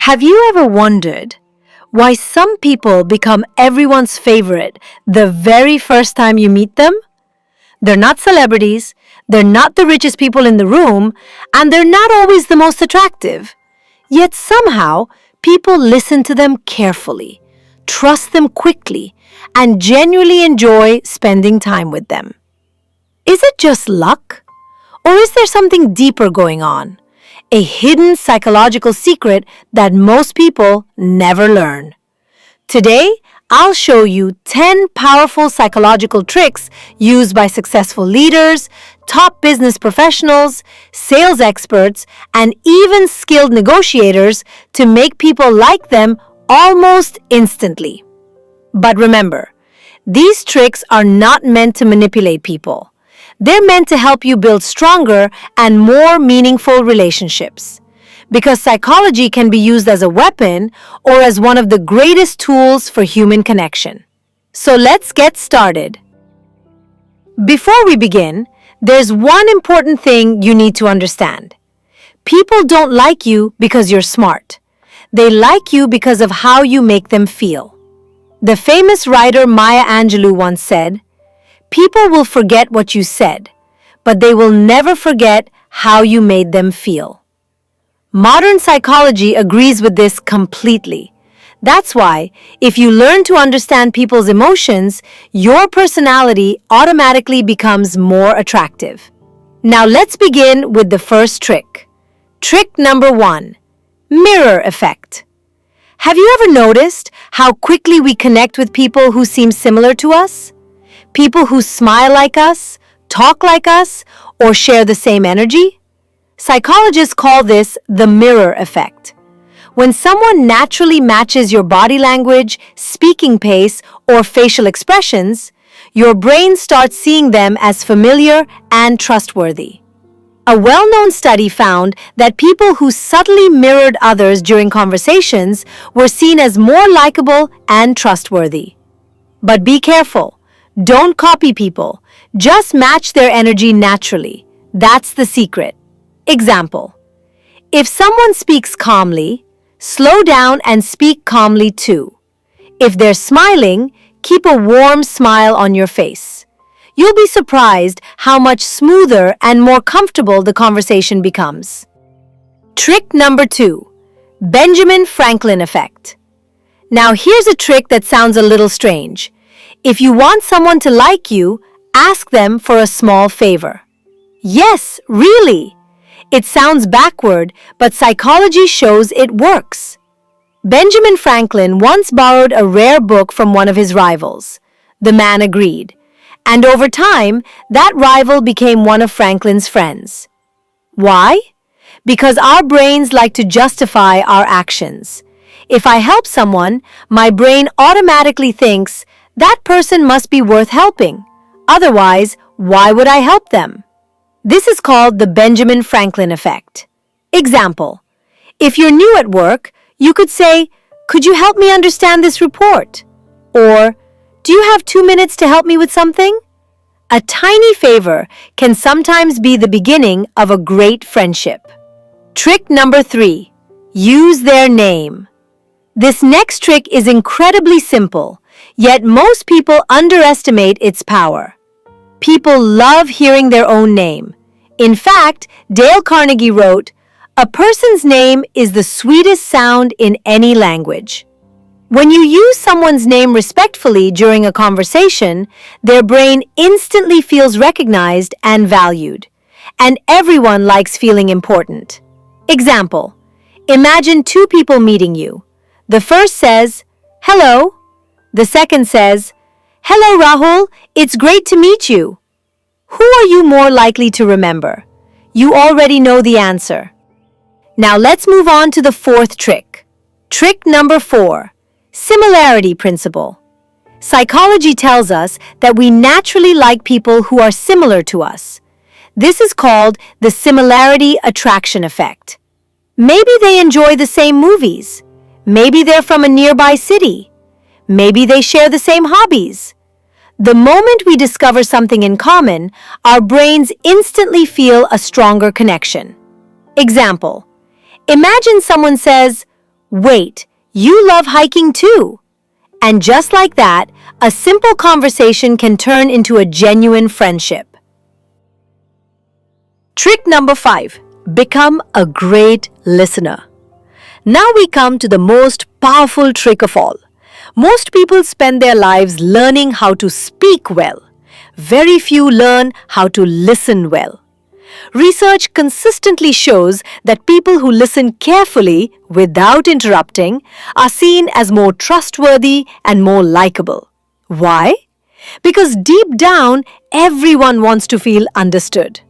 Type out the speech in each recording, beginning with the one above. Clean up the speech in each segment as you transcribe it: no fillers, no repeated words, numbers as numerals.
Have you ever wondered why some people become everyone's favorite the very first time you meet them? They're not celebrities, they're not the richest people in the room, and they're not always the most attractive. Yet somehow, people listen to them carefully, trust them quickly, and genuinely enjoy spending time with them. Is it just luck? Or is there something deeper going on? A hidden psychological secret that most people never learn. Today, I'll show you 10 powerful psychological tricks used by successful leaders, top business professionals, sales experts, and even skilled negotiators to make people like them almost instantly. But remember, these tricks are not meant to manipulate people. They're meant to help you build stronger and more meaningful relationships. Because psychology can be used as a weapon or as one of the greatest tools for human connection. So let's get started. Before we begin, there's one important thing you need to understand. People don't like you because you're smart. They like you because of how you make them feel. The famous writer Maya Angelou once said, "People will forget what you said, but they will never forget how you made them feel." Modern psychology agrees with this completely. That's why, if you learn to understand people's emotions, your personality automatically becomes more attractive. Now let's begin with the first trick. Trick number 1. Mirror effect. Have you ever noticed how quickly we connect with people who seem similar to us? People who smile like us, talk like us, or share the same energy? Psychologists call this the mirror effect. When someone naturally matches your body language, speaking pace, or facial expressions, your brain starts seeing them as familiar and trustworthy. A well-known study found that people who subtly mirrored others during conversations were seen as more likable and trustworthy. But be careful. Don't copy people. Just match their energy naturally. That's the secret. Example. If someone speaks calmly, slow down and speak calmly too. If they're smiling, keep a warm smile on your face. You'll be surprised how much smoother and more comfortable the conversation becomes. Trick number 2. Benjamin Franklin Effect. Now here's a trick that sounds a little strange. If you want someone to like you, ask them for a small favor. Yes, really. It sounds backward, but psychology shows it works. Benjamin Franklin once borrowed a rare book from one of his rivals. The man agreed. And over time, that rival became one of Franklin's friends. Why? Because our brains like to justify our actions. If I help someone, my brain automatically thinks, that person must be worth helping. Otherwise, why would I help them? This is called the Benjamin Franklin effect. Example. If you're new at work, you could say, "Could you help me understand this report?" Or, "Do you have 2 minutes to help me with something?" A tiny favor can sometimes be the beginning of a great friendship. Trick number 3. Use their name. This next trick is incredibly simple, yet most people underestimate its power. People love hearing their own name. In fact, Dale Carnegie wrote, "A person's name is the sweetest sound in any language." When you use someone's name respectfully during a conversation, their brain instantly feels recognized and valued. And everyone likes feeling important. Example. Imagine 2 people meeting you. The first says, "Hello." The second says, "Hello, Rahul. It's great to meet you." Who are you more likely to remember? You already know the answer. Now let's move on to the 4th trick. Trick number 4. Similarity Principle. Psychology tells us that we naturally like people who are similar to us. This is called the Similarity Attraction Effect. Maybe they enjoy the same movies. Maybe they're from a nearby city. Maybe they share the same hobbies. The moment we discover something in common, our brains instantly feel a stronger connection. Example. Imagine someone says, Wait, you love hiking too. And just like that, a simple conversation can turn into a genuine friendship. Trick number 5. Become a great listener. Now we come to the most powerful trick of all. Most people spend their lives learning how to speak well. Very few learn how to listen well. Research consistently shows that people who listen carefully without interrupting are seen as more trustworthy and more likable. Why? Because deep down, everyone wants to feel understood.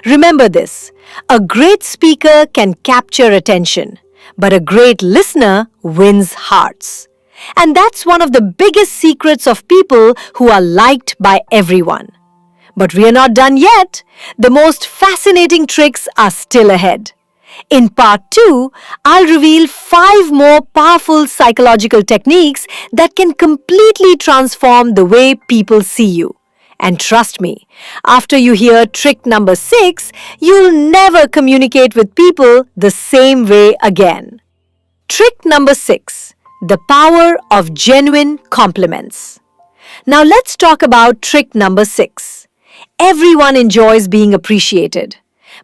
Remember this, a great speaker can capture attention, but a great listener wins hearts. And that's one of the biggest secrets of people who are liked by everyone. But we are not done yet. The most fascinating tricks are still ahead. In part 2, I'll reveal 5 more powerful psychological techniques that can completely transform the way people see you. And trust me, after you hear trick number 6, you'll never communicate with people the same way again. Trick number 6. The power of genuine compliments. Now let's talk about trick number 6. Everyone enjoys being appreciated.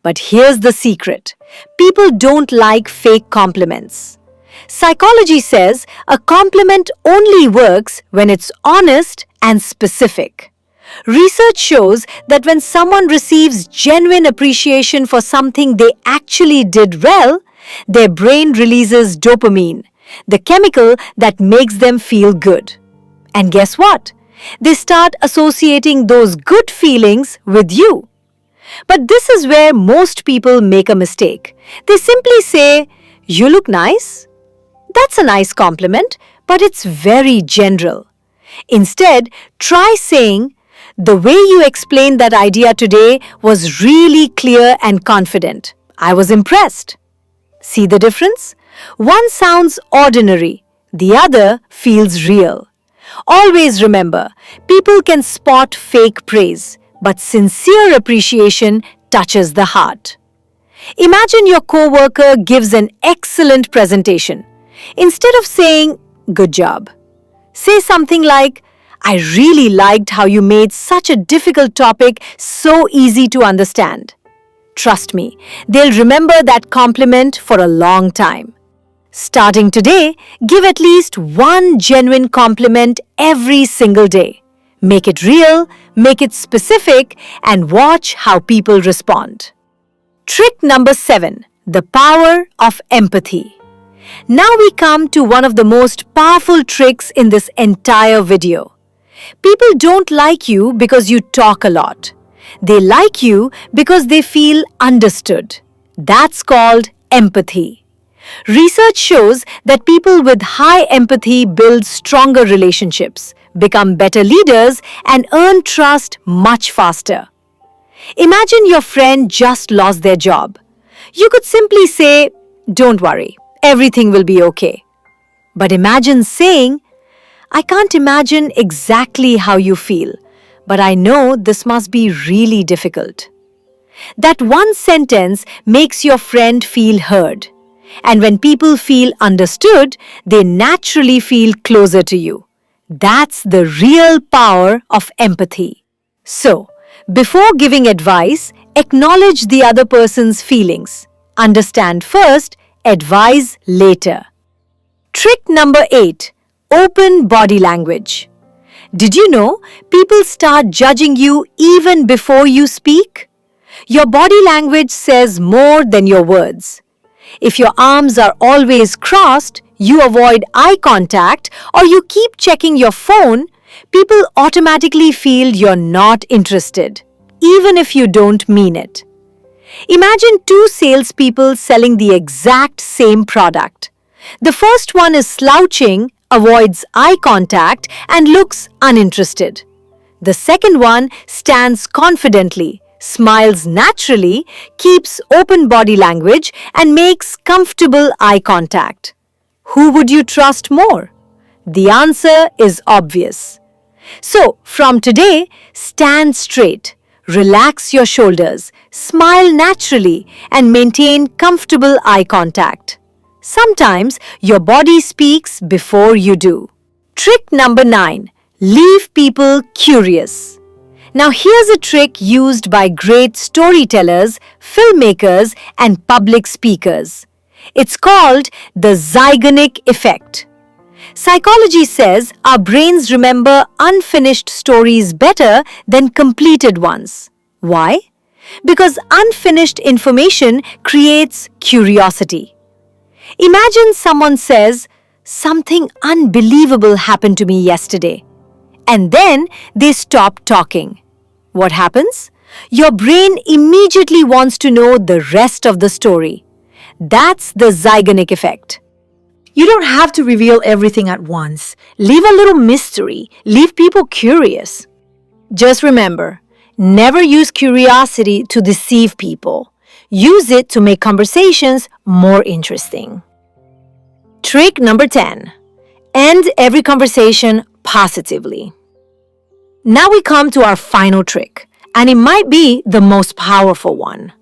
But here's the secret. People don't like fake compliments. Psychology says a compliment only works when it's honest and specific. Research shows that when someone receives genuine appreciation for something they actually did well, their brain releases dopamine, the chemical that makes them feel good. And guess what? They start associating those good feelings with you. But this is where most people make a mistake. They simply say, "You look nice." That's a nice compliment, but it's very general. Instead, try saying, "The way you explained that idea today was really clear and confident. I was impressed." See the difference? One sounds ordinary, the other feels real. Always remember, people can spot fake praise, but sincere appreciation touches the heart. Imagine your coworker gives an excellent presentation. Instead of saying, "Good job," say something like, "I really liked how you made such a difficult topic so easy to understand." Trust me, they'll remember that compliment for a long time. Starting today, give at least one genuine compliment every single day. Make it real, make it specific, and watch how people respond. Trick number 7. The power of empathy. Now we come to one of the most powerful tricks in this entire video. People don't like you because you talk a lot. They like you because they feel understood. That's called empathy. Research shows that people with high empathy build stronger relationships, become better leaders, and earn trust much faster. Imagine your friend just lost their job. You could simply say, "Don't worry, everything will be okay." But imagine saying, "I can't imagine exactly how you feel, but I know this must be really difficult." That one sentence makes your friend feel heard. And when people feel understood, they naturally feel closer to you. That's the real power of empathy. So, before giving advice, acknowledge the other person's feelings. Understand first, advise later. Trick number 8. Open body language. Did you know people start judging you even before you speak? Your body language says more than your words. If your arms are always crossed, you avoid eye contact, or you keep checking your phone, people automatically feel you're not interested, even if you don't mean it. Imagine 2 salespeople selling the exact same product. The first one is slouching, avoids eye contact, and looks uninterested. The second one stands confidently, smiles naturally, keeps open body language, and makes comfortable eye contact. Who would you trust more? The answer is obvious. So, from today, stand straight, relax your shoulders, smile naturally, and maintain comfortable eye contact. Sometimes your body speaks before you do. Trick number 9. Leave people curious. Now here's a trick used by great storytellers, filmmakers, and public speakers. It's called the Zeigarnik Effect. Psychology says our brains remember unfinished stories better than completed ones. Why? Because unfinished information creates curiosity. Imagine someone says, "Something unbelievable happened to me yesterday." And then they stop talking. What happens? Your brain immediately wants to know the rest of the story. That's the Zeigarnik Effect. You don't have to reveal everything at once. Leave a little mystery. Leave people curious. Just remember, never use curiosity to deceive people. Use it to make conversations more interesting. Trick number 10. End every conversation positively. Now we come to our final trick, and it might be the most powerful one.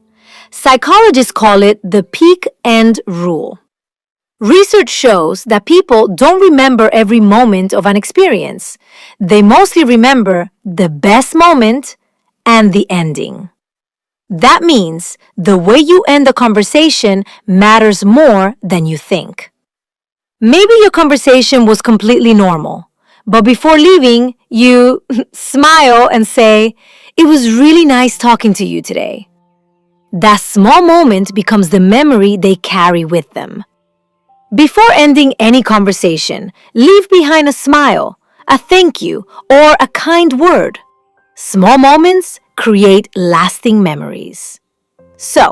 Psychologists call it the peak end rule. Research shows that people don't remember every moment of an experience. They mostly remember the best moment and the ending. That means the way you end the conversation matters more than you think. Maybe your conversation was completely normal, but before leaving, you smile and say, "It was really nice talking to you today." That small moment becomes the memory they carry with them. Before ending any conversation, leave behind a smile, a thank you, or a kind word. Small moments create lasting memories. So,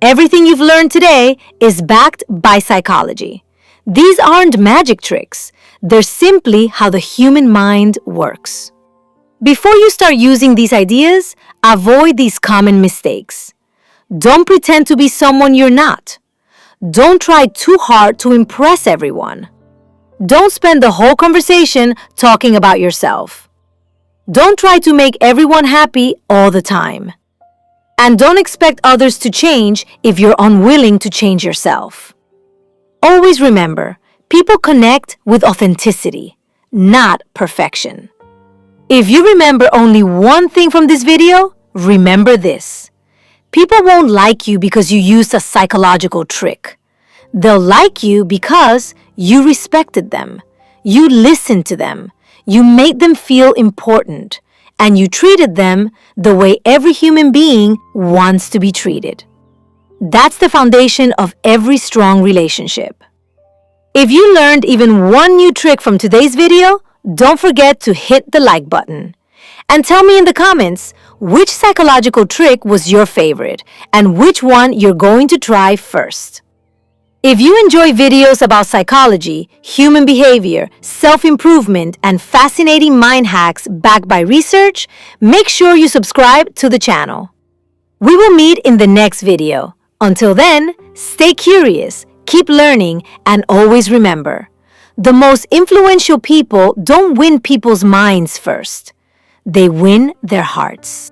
everything you've learned today is backed by psychology. These aren't magic tricks. They're simply how the human mind works. Before you start using these ideas, avoid these common mistakes. Don't pretend to be someone you're not. Don't try too hard to impress everyone. Don't spend the whole conversation talking about yourself. Don't try to make everyone happy all the time. And don't expect others to change if you're unwilling to change yourself. Always remember, people connect with authenticity, not perfection. If you remember only one thing from this video, remember this. People won't like you because you used a psychological trick. They'll like you because you respected them, you listened to them, you made them feel important, and you treated them the way every human being wants to be treated. That's the foundation of every strong relationship. If you learned even one new trick from today's video, don't forget to hit the like button. And tell me in the comments which psychological trick was your favorite and which one you're going to try first. If you enjoy videos about psychology, human behavior, self-improvement, and fascinating mind hacks backed by research, make sure you subscribe to the channel. We will meet in the next video. Until then, stay curious, keep learning, and always remember, the most influential people don't win people's minds first. They win their hearts.